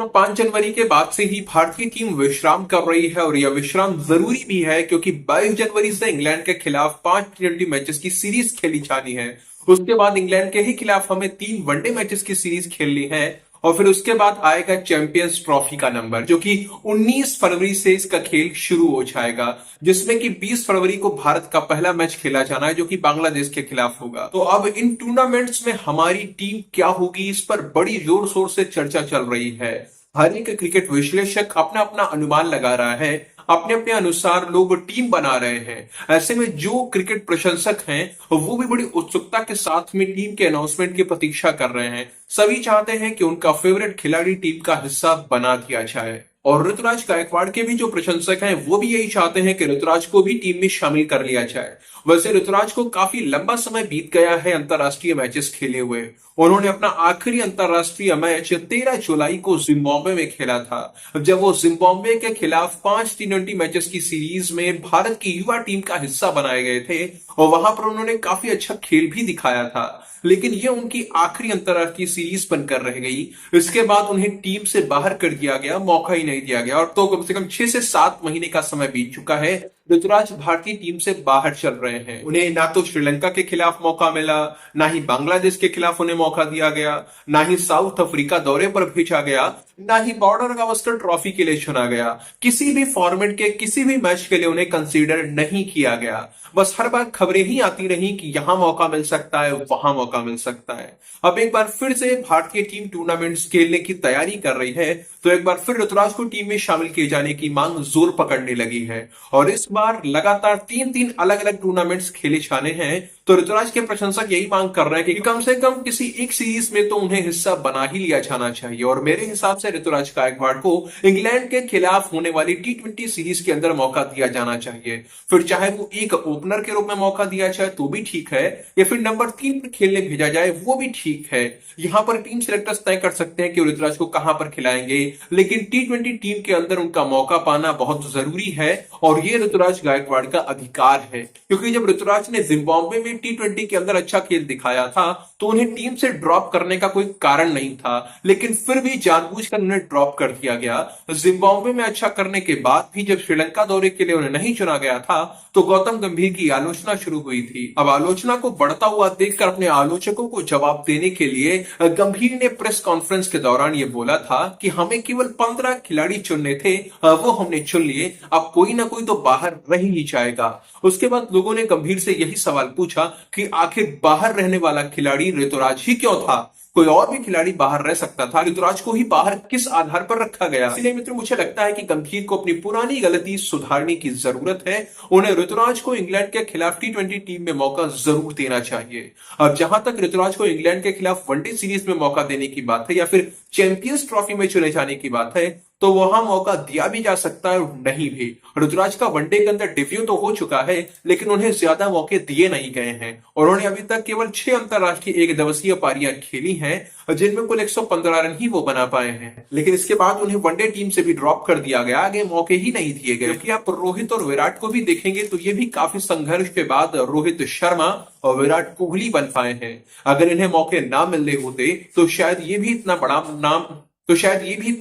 तो 5 जनवरी के बाद से ही भारतीय टीम विश्राम कर रही है और यह विश्राम जरूरी भी है क्योंकि 22 जनवरी से इंग्लैंड के खिलाफ 5 टी20 मैचेस की सीरीज खेली जानी है। उसके बाद इंग्लैंड के ही खिलाफ हमें 3 वनडे मैचेस की सीरीज खेलनी है और फिर उसके बाद आएगा चैंपियंस ट्रॉफी का नंबर, जो कि 19 फरवरी से इसका खेल शुरू हो जाएगा, जिसमें कि 20 फरवरी को भारत का पहला मैच खेला जाना है जो कि बांग्लादेश के खिलाफ होगा। तो अब इन टूर्नामेंट्स में हमारी टीम क्या होगी, इस पर बड़ी जोर शोर से चर्चा चल रही है। हर एक क्रिकेट विश्लेषक अपना अपना अनुमान लगा रहा है, अपने अपने अनुसार लोग टीम बना रहे हैं। ऐसे में जो क्रिकेट प्रशंसक हैं वो भी बड़ी उत्सुकता के साथ में टीम के अनाउंसमेंट की प्रतीक्षा कर रहे हैं। सभी चाहते हैं कि उनका फेवरेट खिलाड़ी टीम का हिस्सा बना दिया जाए और ऋतुराज गायकवाड़ के भी जो प्रशंसक हैं वो भी यही चाहते हैं कि ऋतुराज को भी टीम में शामिल कर लिया जाए। वैसे ऋतुराज को काफी लंबा समय बीत गया है अंतरराष्ट्रीय मैचेस खेले हुए। उन्होंने अपना आखिरी अंतरराष्ट्रीय मैच 13 जुलाई को जिम्बाब्वे में खेला था, जब वो जिम्बाब्वे के खिलाफ 5 टी20 मैचेस की सीरीज में भारत की युवा टीम का हिस्सा बनाए गए थे और वहां पर उन्होंने काफी अच्छा खेल भी दिखाया था। लेकिन ये उनकी आखिरी अंतरराष्ट्रीय सीरीज बनकर रह गई। इसके बाद उन्हें टीम से बाहर कर दिया गया, मौका ही नहीं दिया गया और तो कम से कम 6 से 7 महीने का समय बीत चुका है। ऋतुराज भारतीय टीम से बाहर चल रहे हैं। उन्हें ना तो श्रीलंका के खिलाफ मौका मिला, ना ही बांग्लादेश के खिलाफ उन्हें मौका दिया गया, ना ही साउथ अफ्रीका दौरे पर भेजा गया, ना ही बॉर्डर गावस्कर ट्रॉफी के लिए चुना गया। किसी भी फॉर्मेट के किसी भी मैच के लिए उन्हें कंसीडर नहीं किया गया। बस हर बार खबरें ही आती रही कि यहां मौका मिल सकता है, वहां मौका मिल सकता है। अब एक बार फिर से भारतीय टीम टूर्नामेंट्स खेलने की तैयारी कर रही है, तो एक बार फिर ऋतुराज को टीम में शामिल किए जाने की मांग जोर पकड़ने लगी है और इस बार लगातार 3 अलग अलग टूर्नामेंट्स खेले जाने हैं। तो ऋतुराज के प्रशंसक यही मांग कर रहे हैं कि कम से कम किसी एक सीरीज में तो उन्हें हिस्सा बना ही लिया जाना चाहिए और मेरे हिसाब से ऋतुराज गायकवाड़ को इंग्लैंड के खिलाफ होने वाली टी20 सीरीज के अंदर मौका दिया जाना चाहिए। फिर चाहे वो एक ओपनर के रूप में मौका दिया जाए तो भी ठीक है, या फिर नंबर 3 पर खेलने भेजा जाए वो भी ठीक है। यहां पर टीम सिलेक्टर्स तय कर सकते हैं कि ऋतुराज को कहां पर खिलाएंगे, लेकिन टी20 टीम के अंदर उनका मौका पाना बहुत जरूरी है और ये ऋतुराज गायकवाड़ का अधिकार है। क्योंकि जब ऋतुराज ने जिम्बाब्वे में टी20 के अंदर अच्छा खेल दिखाया था तो उन्हें टीम से ड्रॉप करने का कोई कारण नहीं था, लेकिन फिर भी जानबूझकर उन्हें ड्रॉप कर दिया गया। जिम्बाब्वे में अच्छा करने के बाद भी जब श्रीलंका दौरे के लिए उन्हें नहीं चुना गया था तो गौतम गंभीर की आलोचना शुरू हुई थी। अब आलोचना को बढ़ता हुआ देखकर अपने आलोचकों को जवाब देने के लिए गंभीर ने प्रेस कॉन्फ्रेंस के दौरान ये बोला था कि हमें केवल 15 खिलाड़ी चुनने थे, वो हमने चुन लिए, अब कोई ना कोई तो बाहर रह ही जाएगा। उसके बाद लोगों ने गंभीर से यही सवाल पूछा कि आखिर बाहर रहने वाला खिलाड़ी ऋतुराज ही क्यों था, कोई और भी खिलाड़ी बाहर रह सकता था, ऋतुराज को ही बाहर किस आधार पर रखा गया। इसलिए मित्रों, मुझे लगता है कि गंभीर को अपनी पुरानी गलती सुधारने की जरूरत है। उन्हें ऋतुराज को इंग्लैंड के खिलाफ टी20 टीम में मौका जरूर देना चाहिए। और जहां तक ऋतुराज को इंग्लैंड के खिलाफ वनडे सीरीज में मौका देने की बात है या फिर चैंपियंस ट्रॉफी में चुने जाने की बात है, तो वहां मौका दिया भी जा सकता है और नहीं भी। ऋतुराज का वनडे के अंदर डेब्यू तो हो चुका है, लेकिन उन्हें ज्यादा मौके दिए नहीं गए हैं और उन्होंने अभी तक केवल 6 अंतरराष्ट्रीय एक दिवसीय पारियां खेली हैं, जिनमें कुल 115 रन ही वो बना पाए हैं। लेकिन इसके बाद उन्हें वनडे टीम से भी ड्रॉप कर दिया गया, आगे मौके ही नहीं दिए गए। क्योंकि आप रोहित और विराट को भी देखेंगे तो ये भी काफी संघर्ष के बाद रोहित शर्मा और विराट कोहली बन पाए हैं। अगर इन्हें मौके ना मिलने होते तो शायद ये भी इतना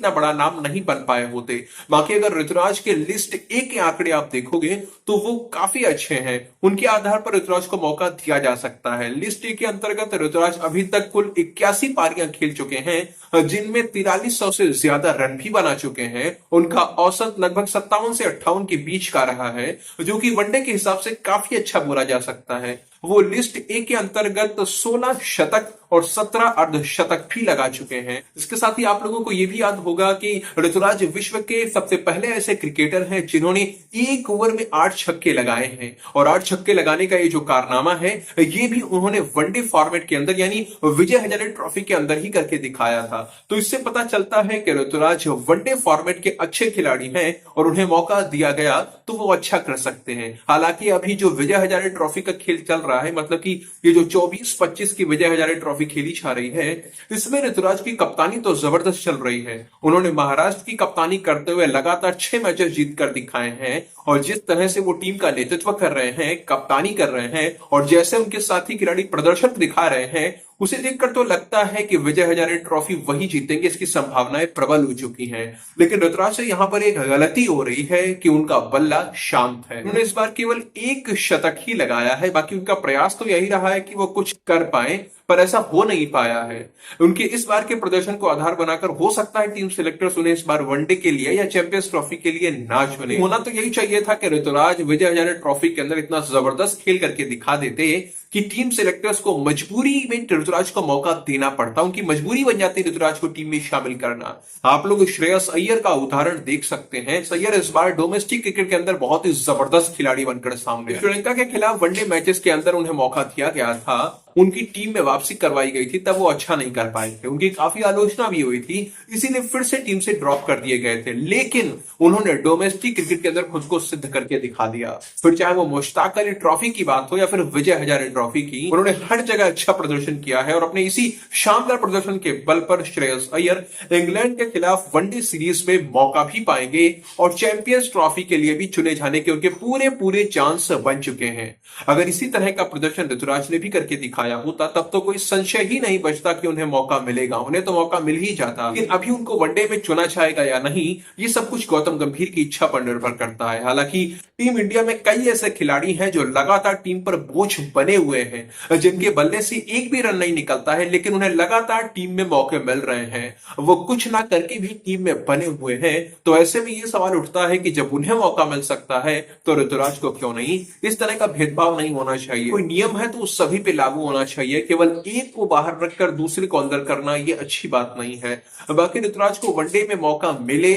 बड़ा नाम नहीं बन पाए होते। बाकी अगर ऋतुराज के लिस्ट ए के आंकड़े आप देखोगे तो वो काफी अच्छे हैं, उनके आधार पर ऋतुराज को मौका दिया जा सकता है। लिस्ट ए के अंतर्गत ऋतुराज अभी तक कुल 81 पारियां खेल चुके हैं, जिनमें 4300 से ज्यादा रन भी बना चुके हैं। उनका औसत लगभग 57 से 58 के बीच का रहा है, जो कि वनडे के हिसाब से काफी अच्छा बोला जा सकता है। वो लिस्ट ए के अंतर्गत 16 शतक और 17 अर्धशतक भी लगा चुके हैं। इसके साथ ही आप लोगों को यह भी याद होगा कि ऋतुराज विश्व के सबसे पहले ऐसे क्रिकेटर हैं जिन्होंने एक ओवर में 8 छक्के लगाए हैं और 8 छक्के लगाने का ये जो कारनामा है ये भी उन्होंने वनडे फॉर्मेट के अंदर यानी विजय हजारे ट्रॉफी के अंदर ही करके दिखाया था। तो इससे पता चलता है कि ऋतुराज वनडे फॉर्मेट के अच्छे खिलाड़ी हैं और उन्हें मौका दिया गया तो वो अच्छा कर सकते हैं। हालांकि अभी जो विजय हजारे ट्रॉफी का खेल चल रहा है, मतलब कि ये जो 24-25 की विजय हजारे ट्रॉफी खेली जा रही है, इसमें ऋतुराज की कप्तानी तो जबरदस्त चल रही है। उन्होंने महाराष्ट्र की कप्तानी करते हुए लगातार 6 मैचेस जीत कर दिखाए हैं और जिस तरह से वो टीम का नेतृत्व कर रहे हैं, कप्तानी कर रहे हैं और जैसे उनके साथी खिलाड़ी प्रदर्शन दिखा रहे हैं, उसे देखकर तो लगता है कि विजय हजारे ट्रॉफी वही जीतेंगे, इसकी संभावनाएं प्रबल हो चुकी हैं। लेकिन ऋतुराज से यहाँ पर एक गलती हो रही है कि उनका बल्ला शांत है। उन्होंने इस बार केवल एक शतक ही लगाया है, बाकी उनका प्रयास तो यही रहा है कि वो कुछ कर पाए, पर ऐसा हो नहीं पाया है। उनके इस बार के प्रदर्शन को आधार बनाकर हो सकता है टीम सिलेक्टर्स उन्हें इस बार वनडे के लिए या चैंपियंस ट्रॉफी के लिए ना चुने। होना तो यही चाहिए था कि ऋतुराज विजय हजारे ट्रॉफी के अंदर इतना जबरदस्त खेल करके दिखा देते कि टीम सिलेक्टर्स को मजबूरी में ऋतुराज को मौका देना पड़ता, उनकी मजबूरी बन जाती ऋतुराज को टीम में शामिल करना। आप लोग श्रेयस अय्यर का उदाहरण देख सकते हैं। अय्यर इस बार डोमेस्टिक क्रिकेट के अंदर बहुत ही जबरदस्त खिलाड़ी बनकर सामने। श्रीलंका के खिलाफ वनडे मैचेस के अंदर उन्हें मौका दिया गया था, उनकी टीम में वापसी करवाई गई थी, तब वो अच्छा नहीं कर पाए थे, उनकी काफी आलोचना भी हुई थी, इसीलिए फिर से टीम से ड्रॉप कर दिए गए थे। लेकिन उन्होंने डोमेस्टिक क्रिकेट के अंदर खुद को सिद्ध करके दिखा दिया। फिर चाहे वो मुश्ताक अली ट्रॉफी की बात हो या फिर विजय हजारे ट्रॉफी की, उन्होंने हर जगह अच्छा प्रदर्शन किया है और अपने इसी शानदार प्रदर्शन के बल पर श्रेयस अय्यर इंग्लैंड के खिलाफ वनडे सीरीज में मौका भी पाएंगे और चैंपियंस ट्रॉफी के लिए भी चुने जाने के उनके पूरे पूरे चांस बन चुके हैं। अगर इसी तरह का प्रदर्शन ऋतुराज ने भी करके दिखाया होता तब तो कोई संशय ही नहीं बचता कि उन्हें मौका मिलेगा, उन्हें तो मौका मिल ही जाता। लेकिन अभी उनको वनडे में चुना जाएगा या नहीं, ये सब कुछ गौतम गंभीर की इच्छा पर निर्भर करता है। हालांकि टीम इंडिया में कई ऐसे खिलाड़ी हैं जो लगातार टीम पर बोझ बने हुए हैं, जिनके बल्ले से एक भी रन नहीं निकलता है, लेकिन उन्हें लगातार टीम में मौके मिल रहे हैं, वो कुछ ना करके भी टीम में बने हुए हैं। तो ऐसे में ये सवाल उठता है कि जब उन्हें मौका मिल सकता है तो ऋतुराज को क्यों नहीं। इस तरह का भेदभाव नहीं होना चाहिए, कोई नियम है तो सभी पे लागू होना चाहिए, केवल एक को बाहर रखकर दूसरे को अंदर करना ये अच्छी बात नहीं है। बाकी ऋतुराज को वनडे में मौका मिले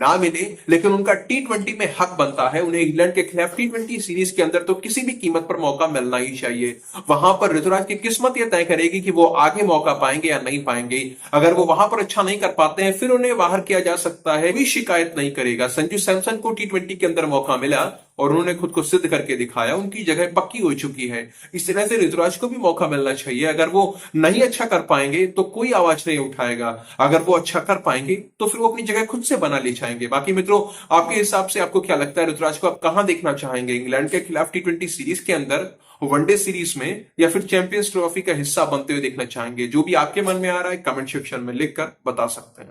ना मिले, लेकिन उनका टी20 में हक बनता है, उन्हें इंग्लैंड के खिलाफ टी20 सीरीज के अंदर तो किसी भी कीमत पर मौका मिलना ही चाहिए। वहां पर ऋतुराज की किस्मत यह तय करेगी कि वो आगे मौका पाएंगे या नहीं पाएंगे। अगर वो वहां पर अच्छा नहीं कर पाते हैं फिर उन्हें बाहर किया जा सकता है, कोई शिकायत नहीं करेगा। संजू सैमसन को टी20 के अंदर मौका मिला और उन्होंने खुद को सिद्ध करके दिखाया, उनकी जगह पक्की हो चुकी है। इस तरह से ऋतुराज को भी मौका मिलना चाहिए। अगर वो नहीं अच्छा कर पाएंगे तो कोई आवाज नहीं उठाएगा, अगर वो अच्छा कर पाएंगे तो फिर वो अपनी जगह खुद से बना ले जाएंगे। बाकी मित्रों, आपके हिसाब से आपको क्या लगता है, ऋतुराज को आप कहां देखना चाहेंगे, इंग्लैंड के खिलाफ टी20 सीरीज के अंदर, वनडे सीरीज में, या फिर चैंपियंस ट्रॉफी का हिस्सा बनते हुए देखना चाहेंगे? जो भी आपके मन में आ रहा है कमेंट सेक्शन में लिखकर बता सकते हैं।